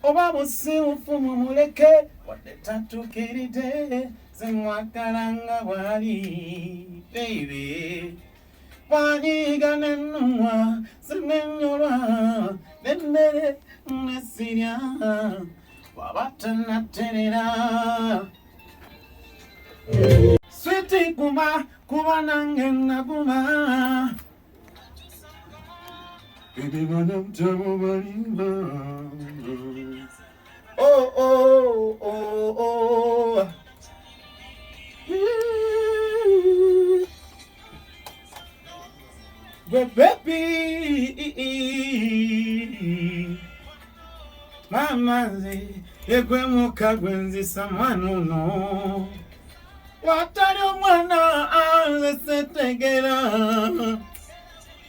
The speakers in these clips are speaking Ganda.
Oba musiufu mumuleke wadde tatukiride simwakalanga bwali baby wanyiga nenumwa sinenyolwa nemmere nesirya wabata naterera switi kuma kuba nange naguma baby banamtamu balimba oh oh oh oh baby mama yegwe mukagwenzi samwanuno watali omwana azesetegera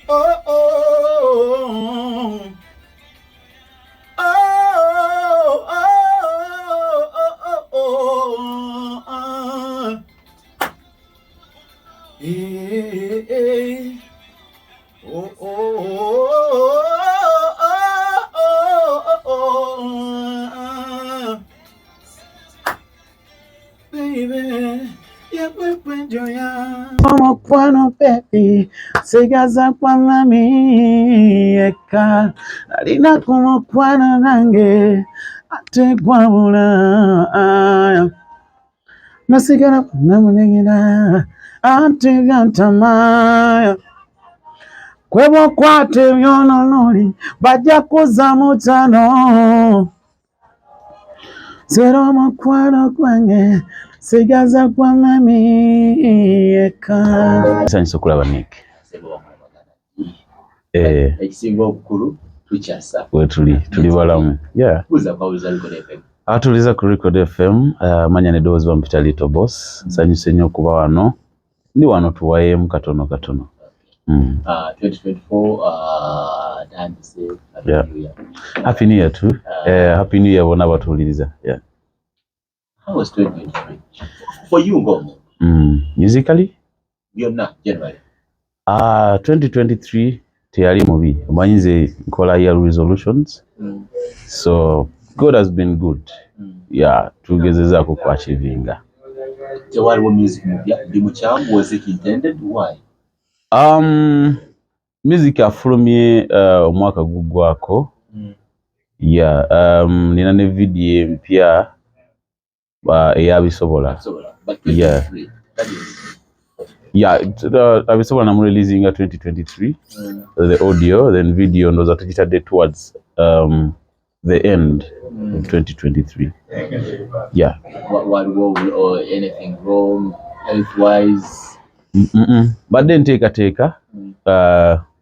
oh oh Omukwano baby sigaza kwa mami Yeeyeka alina ku mukwano nange ate gwabula nasigala namunyegera ate gantama kwebo kwate byononoli bajja kuza mutano zero mukwano gwange sigaza kwa mami Yeeyeka sanyiso kulaba Nick ekisinga obukulu tukyasa tuli balamu atuliza ku Record FM manya ne dozi bampita Lyto boss sanyise nnyo okuba wano ndi wano tuwayeemu katono 2024 tandise happy new year too happy new year bona batuuliriza how was 2023 for you Ngomo musically byonna generally 2023 teyali mubi omanyize nkola year resolutions so God has been good tugezezaako ku achievinga tewaliwo music mupya ndi mukyamu was it intended why music afulumye omwaka guggwako nina ne video empya eyabisobola abisobola namu releasing 2023 the audio then video ndoza tukitadde towards the end of 2023 waliwo anything wrong health-wise badde nteekateeka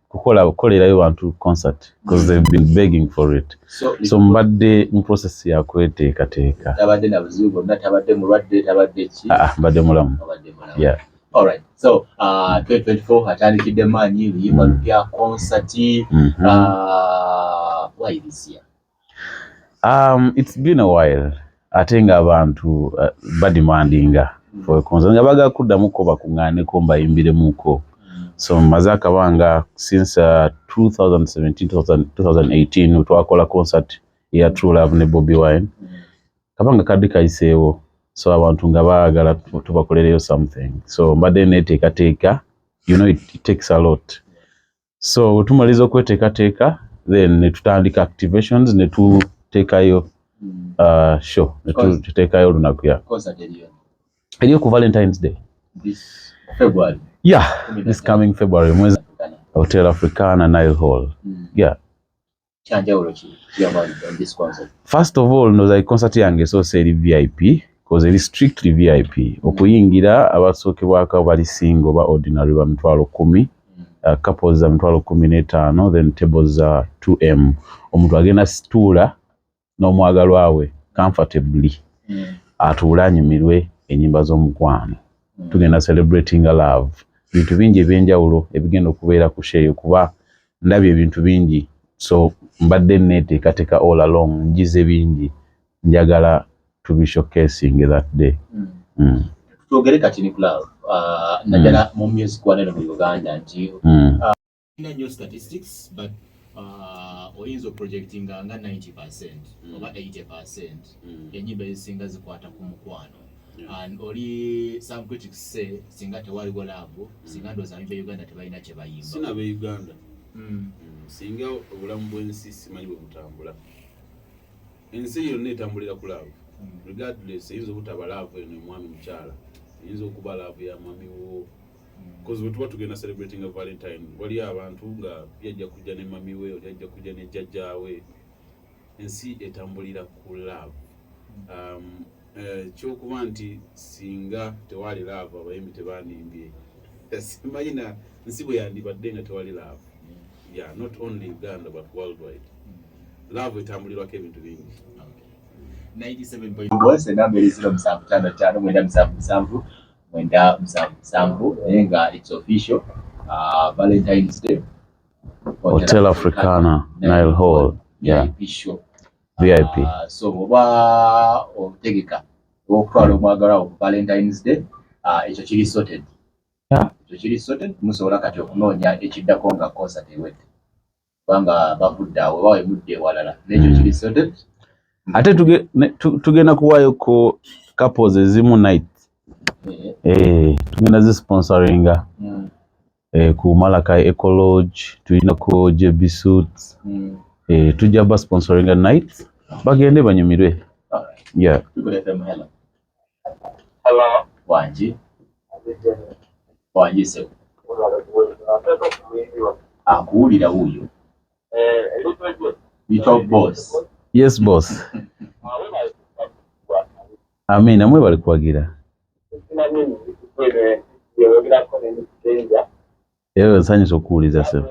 kukolerayo bantu concert because they've been begging for it so mbadde mu process ya kweteekateeka tabadde na buzibu bwonna tabadde mulwadde tabadde ki mbadde mulamu alright so 2024 atandikidde maanyi luyimba lupya concert why this year it's been a while ate nga abantu bademandinga for a concert nga baga kuddamuko bakuŋŋaaneko mbayimbiremuko so maze akabanga since 2017-2018 twakola concert ya True Love ne Bobi wine kabanga kadde kayiseewo so abantu nga baagala tubakolereyo something so mbadde neteekateeka it takes a lot so tumaliza okweteekateeka then netutandika activations netuteekayo show netuteekayo olunaku eriyo ku Valentine's Day this February this coming February mwezi Hotel Africana Nile Hall kyanjawulo ki on this concert first of all no concert yange so seri VIP because it is strictly VIP okuyingira abasookebwako bali single ba ordinary ba 10,000 couples za 15,000 then tables za 2M omuntu agenda situla n'omwagalwa we comfortably atuulanyimirwe ennyimba z'omukwano tugenda celebrating a love bintu bingi ebyenjawulo ebigenda okubeera ku share kuba ndabye ebintu bingi so mbadde neteekateeka all along njize bingi njagala to be showcasing that day twogere kati ni love naddala mu music waneno mu Uganda nti nnyo statistics but oyinza projecting nga 90% oba 80% enyimba ezisinga zikwata ku mukwano. And oli some critics say singa tewaliwo love singa ndowooza ab'e Uganda tebalina kye bayimba. Sina ab'e Uganda singa obulamu bw'ensi simanyi bwe butambula. Ensi yonna etambulira ku love regardless eyinza obutaba love eno omwami mukyala eyinza okuba love ya mami wo. Because bwe tuba tugenda celebrating a Valentine wali abantu nga yajja kujja ne mami we oli ajja kujja ne jjajja we. Ensi etambulira ku love. Kyokuba nti singa tewali love abayimbi tebandimbye. Simanyi na nsi bwe yandibadde nga tewali love. Yeah, not only Uganda but worldwide. Love etambulirwako ebintu bingi. 97.1 enamba eri 0755 mwenda nga it's official. Valentine's Day Hotel Africana Nile Hall. Yeah. VIP. So oba otegeka okutwala omwagalwa ku Valentine's Day ekyo kiri sorted. Yeah. Ekyo kiri sorted musobola kati okunoonya ekiddako nga concert ewedde. Kubanga bavudde awo oba wemudde ewalala n'ekyo kiri sorted. Ate tugenda kuwaayo ko couples ezimu night. Tugenda zi sponsoringa. Ku Malakai Eco Lodge tulina ko JB Suits. Tujja ba sponsoringa night bagende banyumirwe. Yeah. Hello. Wanji se. Akuwulira wuyo. Lyto boss. Yes boss. Amina mwe bali kwagira. Ewe nsanyusa okuwuliza se.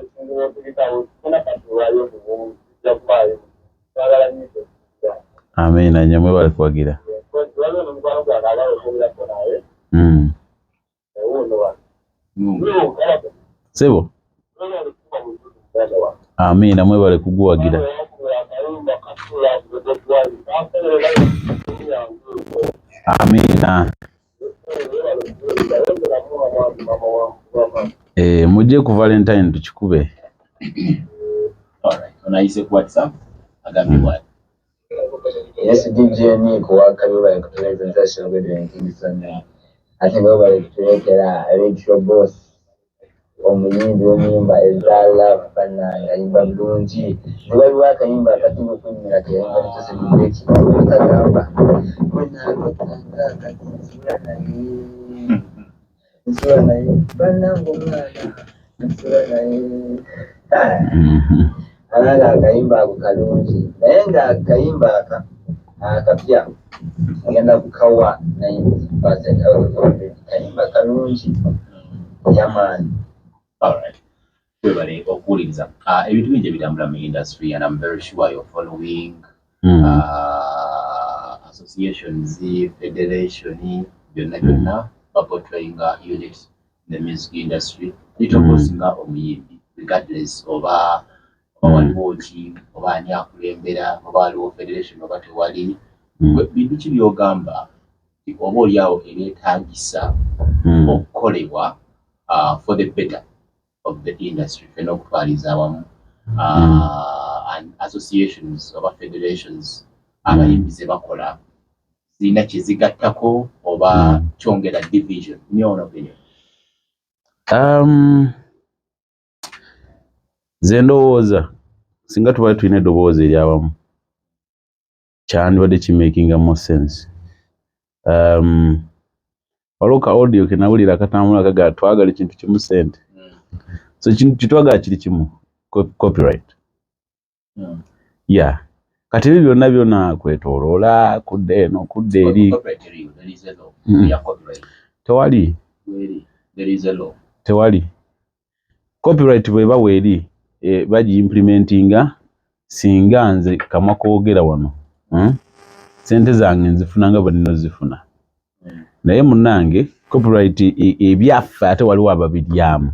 Amina nyamwe bali kwagira. Sebo. Amina mwe bali kuguwagira. Amina. Mujje ku Valentine tukikube. Alright. Unaise ku WhatsApp? Agambi what? Yes, DJ Nick wakabula kuteleza international wedding Kingston. Ate baba kutelekera Lyto boss. Omuyimbi omuyimba ezala bana yimba bulungi. Bali wakayimba akatubu kunyira kyenga nitose kubeki. Kagamba. Kwena kutanga katisura naye. Nsura naye. Bana ngomwana. Nsura naye. Alanga akayimba ako kalungi naye nga akayimba akapya agenda kukawa 90% kayimba kalungi yamaani. Alright. Kwebale okuwuliriza ebintu bingi ebitambula mu industry and I'm very sure you're following associations, federation, byonna portraying units in the music industry. Lyto boss nga omuyimbi regardless oba waliwo ki oba ani akulembera oba waliwo federation oba tewali bintu ki by'ogamba oba oliawo ebyetaagisa okukolebwa for the better of the industry fena okutwaliza awamu and associations oba federations abayimbi ze bakola zirina kye zigattako oba kyongera division in your own opinion? Ze ndowooza singa tubadde tulina eddoboozi eryawamu kyandibadde kimakinga more sense. Waliwo ka audio ke nawulira katambula kaga twagala ekintu kimu sente. So kitwagala kiri kimu copyright. Yeah. Kati ebyo byonna kwetooloola kudde eno kudde eri. Tewali. Tewali. Copyright bweba weeri bagi implementinga singa nze kamwa koogera wano. Sente zange nzifuna nga bwe zifuna. Naye munnange copyright ebyaffe ate waliwo ababiryamu.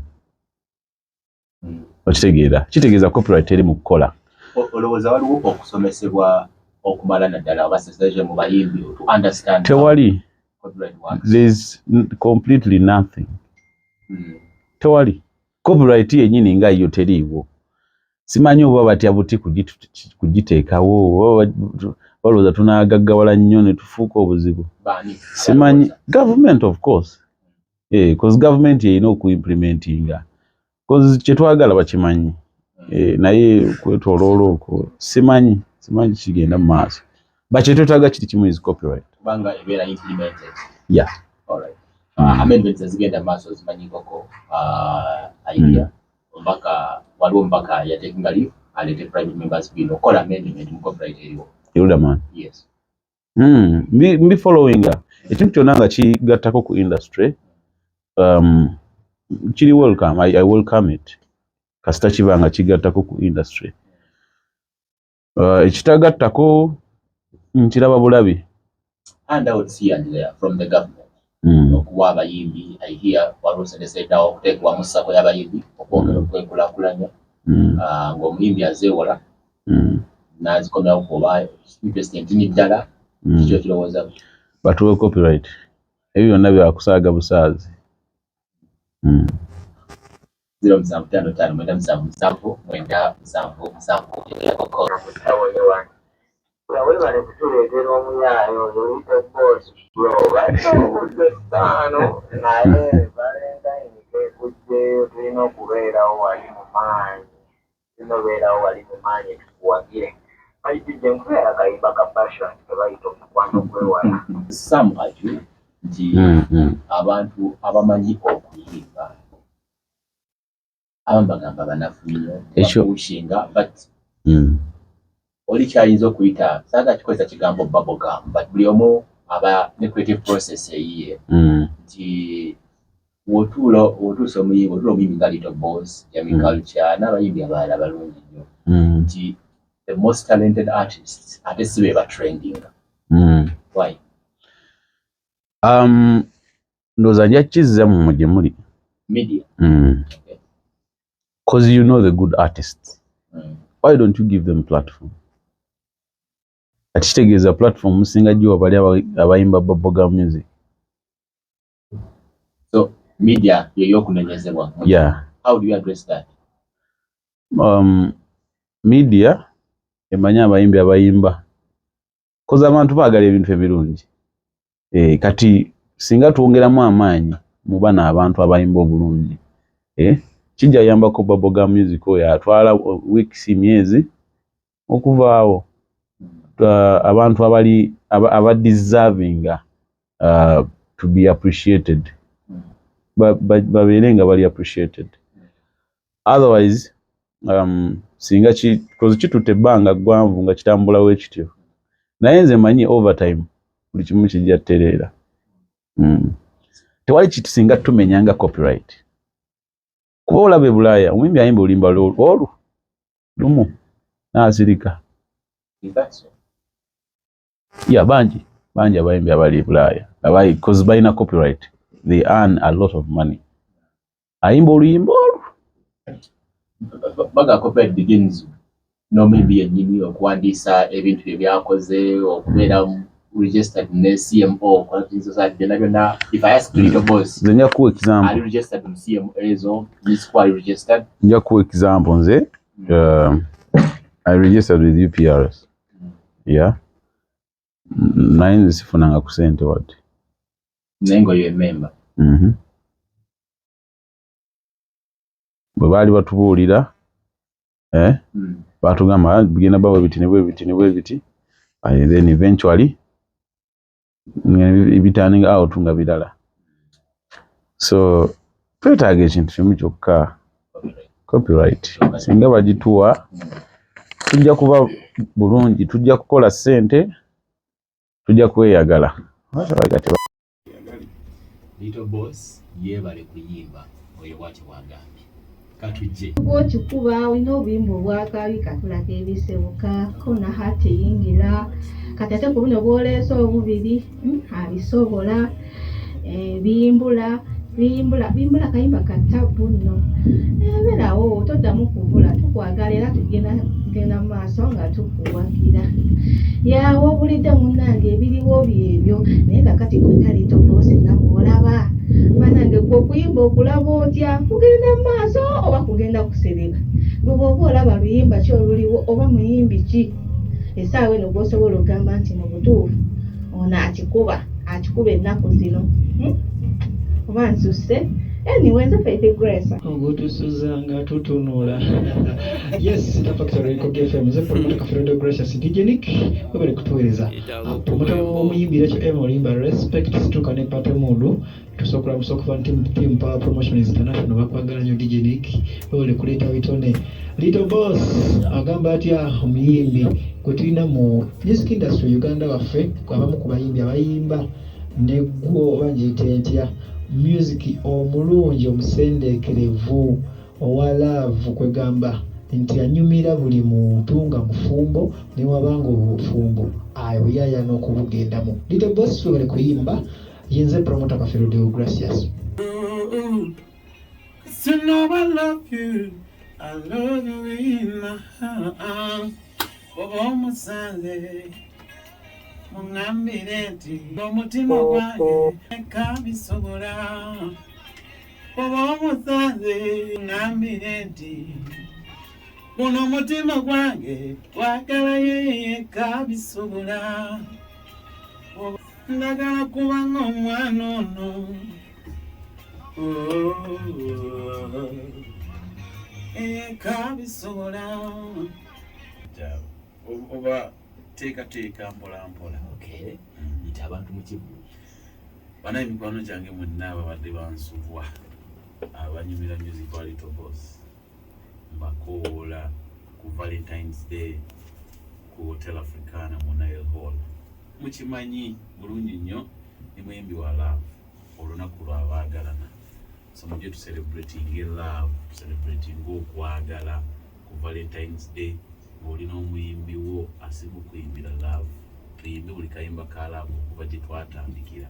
Okitegeera. Kitegeeza copyright eri mu kukola. Olowooza waliwo okusomesebwa okumala naddala abaseseze mu bayimbi to understand tewali copyright works? There's completely nothing. Tewali. Copyright yennyini nga yo teriiwo. simanyi oba batya buti kugiteekawo balowooza tunaagaggawala nnyo ne tufuuka obuzibu. Simanyi government of course because government erina okuimplementinga because kyetwagala bakimanyi naye kwetoloola okwo simanyi kigenda mu maaso bakyetwetaaga kiti kimu is copyright banga ebeera implemented. Yeah. Alright. Amendments ezigenda mu maaso zimanyikoko idea waliwo mpaka yatekinga leave alete private members bill okola amendment mu copyright eriwo. Elder man. Yes. Mbi following ekintu kyonna nga kigattako ku industry kiri welcome. I welcome it kasita kiba nga kigattako ku industry. Ekitagattako nkiraba bulabi. Handouts here and there from the government. Okuwa abayimbi I hear walosendesetawo okuteekwa mu ssako y'abayimbi okwongera okwekulaakulanya ng'omuyimbi azeewola n'azikomyawo kuba president ni ddala kikyo kirowooza batuwe copyright ebyo byonna byakusaaga busaazi. 0757979797 webale kutuleetera omuyaayo Lyto boss ttaano naye Valentine kekujjeyo tulina okubeerawo wali mu maanyi tukuwagire ayitidde nkubeera akayimba ka passion kebayita omukwano gwewala some argue nti abantu abamanyi okuyimba abamu bagamba banafu nnyo bakushinga but oli kyayinza okuyita saaga kikozesa kigambo bubblegum but buli omu aba ne creative process eyiye nti wotuusa omuyimbi nga Lyto boss Yami culture n'abayimbi abalala balungi nnyo nti the most talented artists ate si be batrending. Why? Ndowooza nja kizza mu gye muli Media. Because you know the good artists. Why don't you give them platform? Kitegeeza platform musinga giwa bali abayimba bubblegum music. So media y'okunenyezebwa. Yeah. How do you address that? Media emanyi abayimbi abayimba. Koza abantu baagala ebintu ebirungi. Kati singa tuongeramu amaanyi mu bana abantu abayimba obulungi. Kijja yambako bubblegum music oyo atwala weeks myezi okuvaawo. Abantu aba deserving to be appreciated. Babeere nga bali appreciated. Otherwise singa because kitutte ebbanga ggwanvu nga kitambulawo ekityo naye nze manyi overtime buli kimu kijja ttereera. Tewali kitu singa tumenyanga copyright kuba olaba Bulaaya omuyimbi ayimba olimba olwo lumu n'asirika. Yeah, bangi abayimbi abali Bulaaya because balina copyright they earn a lot of money. Ayimba oluyimba olwo baga copyright begins maybe yennyini okuwandiisa ebintu bye byakoze okubeera registered ne CMO byonna. If I ask Lyto boss nze nja kuwa example. Are you registered in CMO ezo are registered? Nja kuwa example nze I registered with UPRS. Yeah. Naye nze sifunanga ku ssente wadde. Naye nga oyo member. Bwe baali batubuulira batugamba bigenda bawe biti ne bwe biti and then eventually turning out nga birala. So twetaaga ekintu kimu kyokka copyright. Singa bagituwa tujja kuba bulungi, tujja kukola ssente, tujja kweyagala. Lyto boss yeebale kuyimba oyo bw'ati bw'agambye katujje bw'okikuba olina obuyimba obwakabi katulako ebisebukaako nahateyingira kati ate ku buno bw'oleese obubiri abisobola biyimbula kayimba katabu nno ebeerawo toddamu kubula tukwagala era tugenda mu maaso nga tukuwagira yawe obulidde munnange ebiriwo byebyo naye kakati kwena Lyto boss nga bw'olaba banange gwe okuyimba okulaba otya kugenda mu maaso oba kugenda kusereba bwoba olaba luyimba ki oluliwo oba muyimbi ki essaawa eno gw'osobola okugamba nti mu butuufu ono akikuba ennaku zino oba nsusse anyway nze Faith Grace ogutusuza nga tutunula yes tafakitore ko GFM ze promoter ka Fredo Gracious DJ Nick wabere kutuweleza promoter Omuyimbi ekyo Omuyimbi respect situka ne pate mundu tusokora musoko fan team power promotion international bakwagala nyo DJ Nick wabere kuleta bitone Lyto boss agamba atya Omuyimbi kwetulina mu music industry Uganda waffe kwabamu ku bayimbi abayimba negwo banjitentya music omulungi omusendekerevu owalaavu kwegamba nti anyumira buli muntu nga mufumbo ne wabanga obufumbo ayo yaya n'okubugendamu Lyto boss bali kuyimba yenze promoter ka Fredo Gracious. You know I love you in my heart. Almost Sunday. Mungambirenti omutima gwange kabisobola omusanze ngambirenti guno omutima gwange wagala yeye kabisobola ndagala kuba ng'omwana ono kabisobola oba teeka mpola. Okay. Nti abantu mukibu. Bana emikwano gyange mwenna ababadde bansubwa abanyumira music wa Lyto boss mbakoola ku Valentine's Day ku Hotel Africana mu Nile Hall. Mukimanyi bulungi nnyo ni muyimbi wa love olunaku lw'abaagalana. So mujje tu celebrating love, celebrating okwagala ku Valentine's Day. Olina omuyimbi wo asibu kuyimbira love tuyimbe buli kayimba ka love okuva gye twatandikira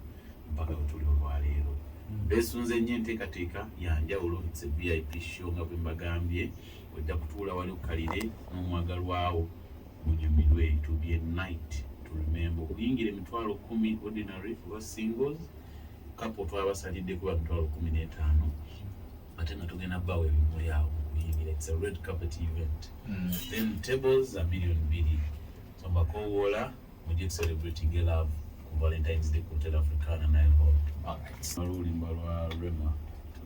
mpaka wetuli olwaleero beesunze nnyo enteekateeka yanjawulo it's a VIP show nga bwe mbagambye ojja kutuula wali okalire n'omwagalwawo munyumirwe to be a night to remember okuyingira emitwalo 10 ordinary oba singles couple twabasalidde kuba emitwalo 15 ate nga tugenda bawe ebimuli awo it's a red carpet event. Then tables are $1 million. So mbakoola mujje celebrating love ku Valentine's Day ku Hotel Africana Nile Hall. Malulimba lwa Rema.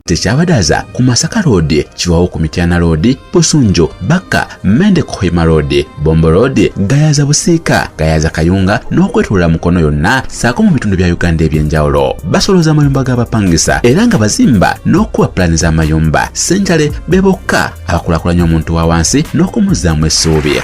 Tekyabadaza ku Masaka Road, Chiwawu ku Mityana Road, Busunjo, Baka, Mende Kohima Road, Bombo Road, Gayaza Busiika, Gayaza Kayunga n'okwetulula mukono yonna saako mu bitundu bya Uganda ebyenjawulo. Basoloza amayumba g'abapangisa era nga bazimba n'okuwa pulani z'amayumba. Senjale bebokka abakulakulanya omuntu wa wansi n'okumuzzaamu essuubi.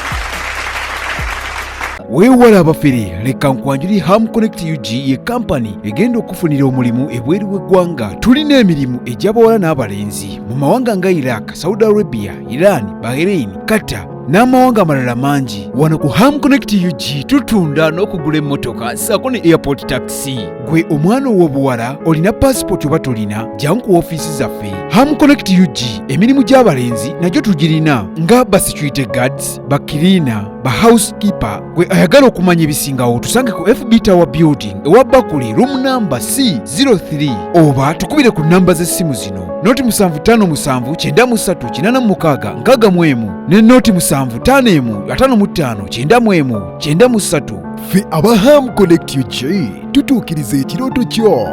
Weewala abafere leka nkwanjuli Ham Connect UG ye kampani egenda okufunira omulimu ebweru w'eggwanga. Tulina emirimu egy'abawala n'abalenzi mu mawanga nga Iraq, Saudi Arabia, Iran, Bahrain, Qatar n'amawanga amalala mangi. Wano ku Ham Connect UG tutunda n'okugula emmotoka ssaako ne airport taxi. Gwe omwana ow'obuwala olina passport oba tolina, jangu ku ofiisi zaffe. Ham Connect UG emirimu gy'abalenzi nagyo tugirina nga ba security guards, ba cleaner, ba housekeeper. Gwe ayagala okumanya ebisingawo tusange ku FB Tower Building ewa Bakule room number C03 oba tukubire ku namba z'essimu zino noti 75938386 ne noti 7551559193. Ffe aba Ham Connect UG tutuukiriza ekirooto kyo.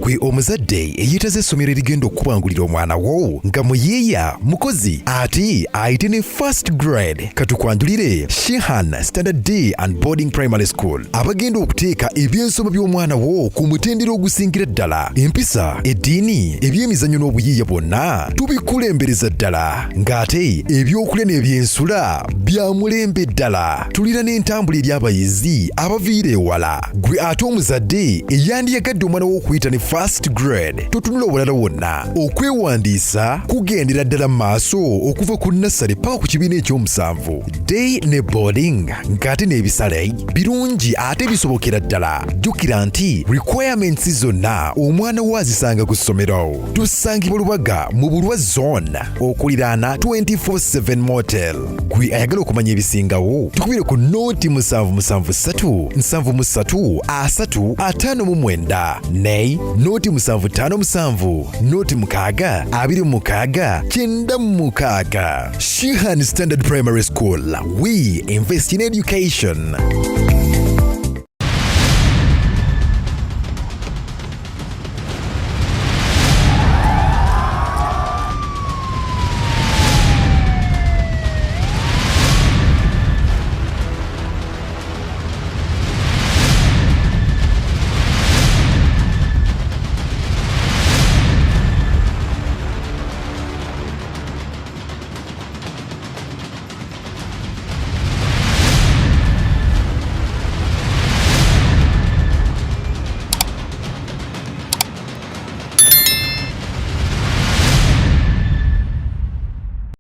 Gwe omuzadde eyeetaze essomero erigenda okubangulira omwana wo nga muyeeya mukozi ate ayite ne first grade katukwanjulire Shehan Standard Day and Boarding Primary School abagenda okuteeka ebyensoma by'omwana wo ku mutendera ogusingira ddala. Empisa, eddiini, ebyemizannyo n'obuyiiya bwonna tubikulembereza ddala ng'ate ebyokulya n'ebyensula bya mulembe ddala. Tulina n'entambula eri abayizi abaviira ewala. Gwe ate omuzadde eyandiyagadde omwana wo okuyita ne first grade tutunula obulala wonna okwewandiisa kugendera ddala maaso okuva ku nursery paka ku kibiina ekyomusanvu. Day ne boarding ng'ate n'ebisale birungi ate bisobokera ddala. Jjukira nti requirements zonna omwana wo azisanga ku ssomero. Tusangibwa Lubaga mu Bulwa Zone okuliraana 24/7 Motel. Gwe ayagala okumanya ebisingawo tukubire ku noti 7737 73 59 ne noti 757 noti 626 Shehan Standard Primary School. We invest in education.